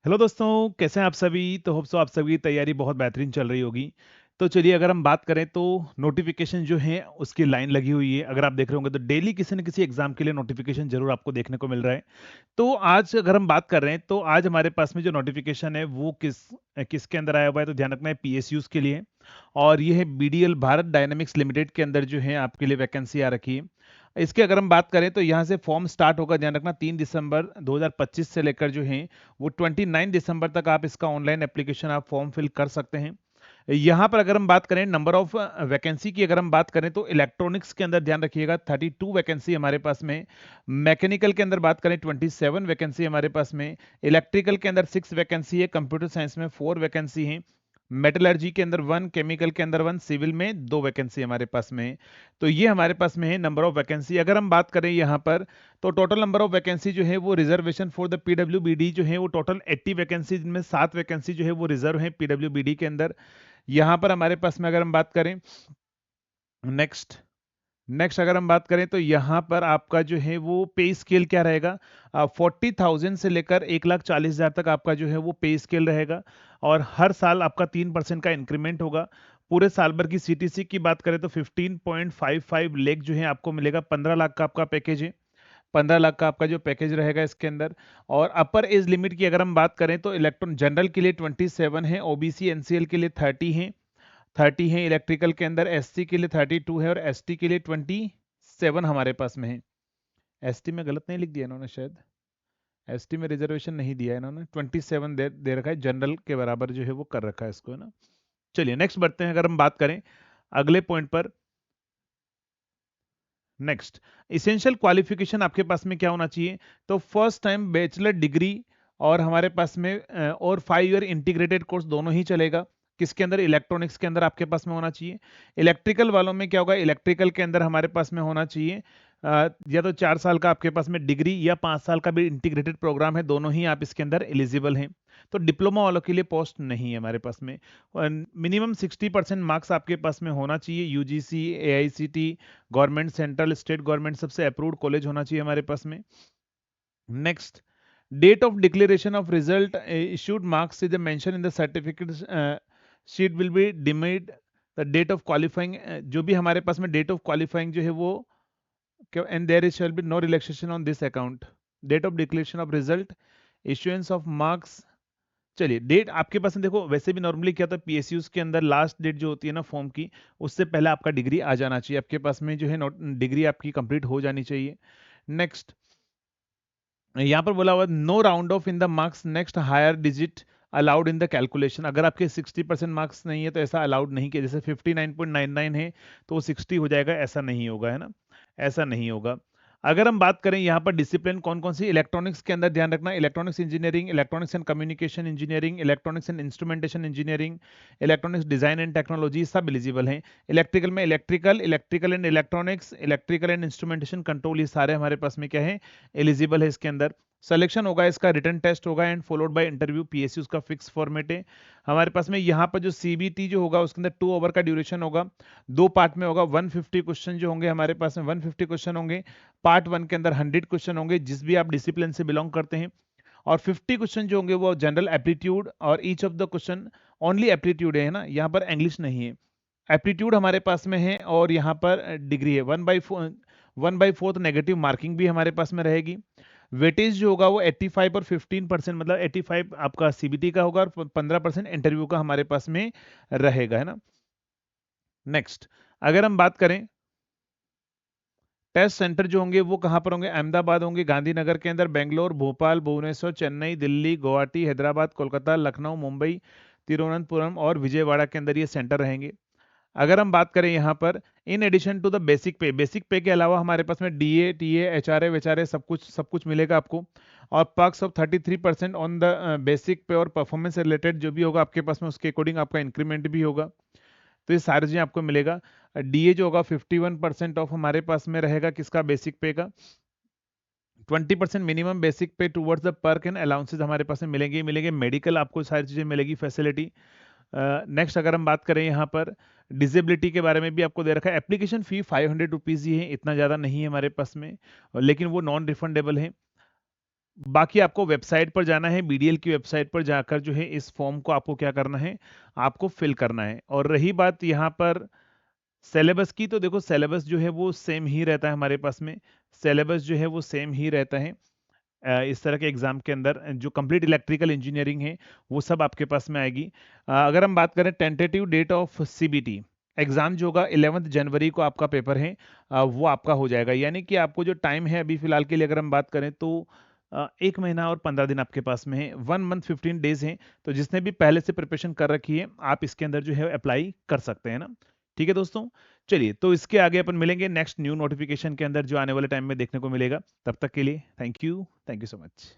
Hello दोस्तों, कैसे हैं आप सभी। तो होप सो आप सभी की तैयारी बहुत बेहतरीन चल रही होगी। तो चलिए, अगर हम बात करें तो नोटिफिकेशन जो है उसकी लाइन लगी हुई है। अगर आप देख रहे होंगे तो डेली किसी न किसी एग्जाम के लिए नोटिफिकेशन जरूर आपको देखने को मिल रहा है। तो आज अगर हम बात कर रहे हैं तो आज हमारे पास में जो नोटिफिकेशन है वो किसके अंदर आया हुआ है, तो ध्यान रखना है पीएसयूज के लिए। और ये है बीडीएल भारत डायनामिक्स लिमिटेड के अंदर जो है आपके लिए वैकेंसी आ रखी है। इसके अगर हम बात करें तो यहाँ से फॉर्म स्टार्ट होगा, ध्यान रखना 3 दिसंबर 2025 से लेकर जो है वो 29 दिसंबर तक आप इसका ऑनलाइन एप्लीकेशन आप फॉर्म फिल कर सकते हैं। यहाँ पर अगर हम बात करें नंबर ऑफ वैकेंसी की, अगर हम बात करें तो इलेक्ट्रॉनिक्स के अंदर ध्यान रखिएगा 32 वैकेंसी हमारे पास में। मैकेनिकल के अंदर बात करें 27 वैकेंसी हमारे पास में। इलेक्ट्रिकल के अंदर 6 वैकेंसी है। कंप्यूटर साइंस में 4 वैकेंसी है। मेटलर्जी के अंदर 1, केमिकल के अंदर 1, सिविल में 2 वैकेंसी हमारे पास में है। तो ये हमारे पास में है नंबर ऑफ वैकेंसी। अगर हम बात करें यहाँ पर तो टोटल नंबर ऑफ वैकेंसी जो है वो रिजर्वेशन फॉर द पीडब्ल्यूबीडी जो है वो टोटल 80 वैकेंसी, जिनमें 7 वैकेंसी जो है वो रिजर्व है पीडब्ल्यूबीडी के अंदर। यहाँ पर हमारे पास में अगर हम बात करें नेक्स्ट नेक्स्ट अगर हम बात करें तो यहाँ पर आपका जो है वो पे स्केल क्या रहेगा। 40,000 से लेकर 1,40,000 तक आपका जो है वो पे स्केल रहेगा। और हर साल आपका 3% का इंक्रीमेंट होगा। पूरे साल भर की सीटीसी की बात करें तो 15.55 लाख जो है आपको मिलेगा। 15 लाख का आपका पैकेज है। 15 लाख का आपका जो पैकेज रहेगा इसके अंदर। और अपर एज लिमिट की अगर हम बात करें तो इलेक्ट्रॉन जनरल के लिए 27 है, ओबीसी एनसीएल के लिए 30 है, इलेक्ट्रिकल के अंदर एससी के लिए 32 है और एसटी के लिए 27 हमारे पास में है। एसटी में गलत नहीं लिख दिया इन्होंने, शायद एसटी में रिजर्वेशन नहीं दिया है इन्होंने, 27 दे रखा है, जनरल के बराबर जो है वो कर रखा है इसको, है ना। चलिए नेक्स्ट बढ़ते हैं। अगर हम बात करें अगले पॉइंट पर, नेक्स्ट इसेंशियल क्वालिफिकेशन आपके पास में क्या होना चाहिए। तो फर्स्ट टाइम बैचलर डिग्री और हमारे पास में और 5 ईयर इंटीग्रेटेड कोर्स दोनों ही चलेगा। किसके अंदर? इलेक्ट्रॉनिक्स के अंदर आपके पास में होना चाहिए। इलेक्ट्रिकल वालों में क्या होगा, इलेक्ट्रिकल के अंदर हमारे पास में होना चाहिए या तो 4 साल का आपके पास में डिग्री या 5 साल का भी इंटीग्रेटेड प्रोग्राम है, दोनों ही आप इसके अंदर एलिजिबल हैं। तो डिप्लोमा वालों के लिए पोस्ट नहीं है हमारे पास में। मिनिमम 60% मार्क्स आपके पास में होना चाहिए। UGC, AICTE, government, central, state government सबसे अप्रूव्ड कॉलेज होना चाहिए हमारे पास में। Next, date of declaration of result issued marks is mention in the certificate sheet will be deemed the date of qualifying. जो भी हमारे पास में डेट ऑफ क्वालिफाइंग जो है वो, and there shall be no relaxation on this account. Date of declaration of result, issuance of marks. चलिए, date आपके पास में देखो, वैसे भी नॉर्मली क्या होता है पीएसयूज के अंदर लास्ट डेट जो होती है ना फॉर्म की, उससे पहले आपका डिग्री आ जाना चाहिए आपके पास में, जो है डिग्री आपकी कंप्लीट हो जानी चाहिए। नेक्स्ट, यहाँ पर बोला हुआ no round off in the marks next higher digit allowed in the calculation. अगर आपके 60% मार्क्स नहीं है तो ऐसा अलाउड नहीं किया। जैसे 59.99 है तो वो 60 हो जाएगा, ऐसा नहीं होगा, है ना, ऐसा नहीं होगा। अगर हम बात करें यहाँ पर डिसिप्लिन कौन कौन सी, इलेक्ट्रॉनिक्स के अंदर ध्यान रखना electronics engineering, electronics and communication engineering, electronics and instrumentation engineering, electronics design and technology, सब एलिजिबल हैं। इलेक्ट्रिकल में electrical and electronics, electrical and instrumentation control, ये सारे हमारे पास में क्या है, एलिजिबल है इसके अंदर। सिलेक्शन होगा इसका, रिटन टेस्ट होगा and followed by interview. PSU का फिक्स फॉर्मेट है हमारे पास में। यहाँ पर जो सीबीटी जो होगा उसके अंदर 2 आवर का ड्यूरेशन होगा, 2 पार्ट में होगा। 150 क्वेश्चन जो होंगे हमारे पास में, 150 क्वेश्चन होंगे। पार्ट 1 के अंदर 100 क्वेश्चन होंगे जिस भी आप डिसिप्लिन से बिलोंग करते हैं। और 50 क्वेश्चन जो होंगे वो जनरल एप्टीट्यूड, और each of the question only aptitude है ना, यहाँ पर इंग्लिश नहीं है। एप्टीट्यूड हमारे पास में है और यहाँ पर डिग्री है। 1/4 नेगेटिव मार्किंग भी हमारे पास में रहेगी। वेटेज जो होगा वो 85 और 15%, मतलब 85 आपका सीबीटी का होगा और 15% इंटरव्यू का हमारे पास में रहेगा, है ना। नेक्स्ट, अगर हम बात करें टेस्ट सेंटर जो होंगे वो कहाँ पर होंगे, अहमदाबाद होंगे, गांधीनगर के अंदर, बेंगलोर, भोपाल, भुवनेश्वर, चेन्नई, दिल्ली, गुवाहाटी, हैदराबाद, कोलकाता, लखनऊ, मुंबई, तिरुवनंतपुरम और विजयवाड़ा के अंदर ये सेंटर रहेंगे। अगर हम बात करें यहाँ पर in addition to the basic pay के अलावा हमारे पास में डीए, टीए, एचआरए वेचआरए सब कुछ मिलेगा आपको। और perks of 33% on the basic पे, और परफॉर्मेंस रिलेटेड जो भी होगा आपके पास में उसके अकॉर्डिंग आपका इंक्रीमेंट भी होगा। तो ये सारी चीजें आपको मिलेगा। डीए जो होगा 51% ऑफ हमारे पास में रहेगा किसका, बेसिक पे का। 20% minimum basic pay towards the perk and allowances हमारे पास में मिलेंगे ही मिलेंगे। मेडिकल आपको सारी चीजें मिलेगी, फैसिलिटी। नेक्स्ट, अगर हम बात करें यहाँ पर डिसेबिलिटी के बारे में भी आपको दे रखा है। एप्लीकेशन फी 500 रुपीज़ ही है, इतना ज़्यादा नहीं है हमारे पास में, लेकिन वो नॉन रिफंडेबल है। बाकी आपको वेबसाइट पर जाना है, बीडीएल की वेबसाइट पर जाकर जो है इस फॉर्म को आपको क्या करना है, आपको फिल करना है। और रही बात यहाँ पर सिलेबस की, तो देखो सिलेबस जो है वो सेम ही रहता है हमारे पास में, सिलेबस जो है वो सेम ही रहता है। इस तरह के एग्जाम के अंदर जो कंप्लीट इलेक्ट्रिकल इंजीनियरिंग है वो सब आपके पास में आएगी। अगर हम बात करें tentative date of CBT, exam जो होगा 11 जनवरी को आपका पेपर है, वो आपका हो जाएगा। यानी कि आपको जो टाइम है अभी फिलहाल के लिए अगर हम बात करें तो 1 महीना और 15 दिन आपके पास में है, 1 मंथ 15 डेज है। तो जिसने भी पहले से प्रिपरेशन कर रखी है आप इसके अंदर जो है अप्लाई कर सकते हैं ना। ठीक है दोस्तों, चलिए तो इसके आगे अपन मिलेंगे नेक्स्ट न्यू नोटिफिकेशन के अंदर जो आने वाले टाइम में देखने को मिलेगा। तब तक के लिए थैंक यू सो मच।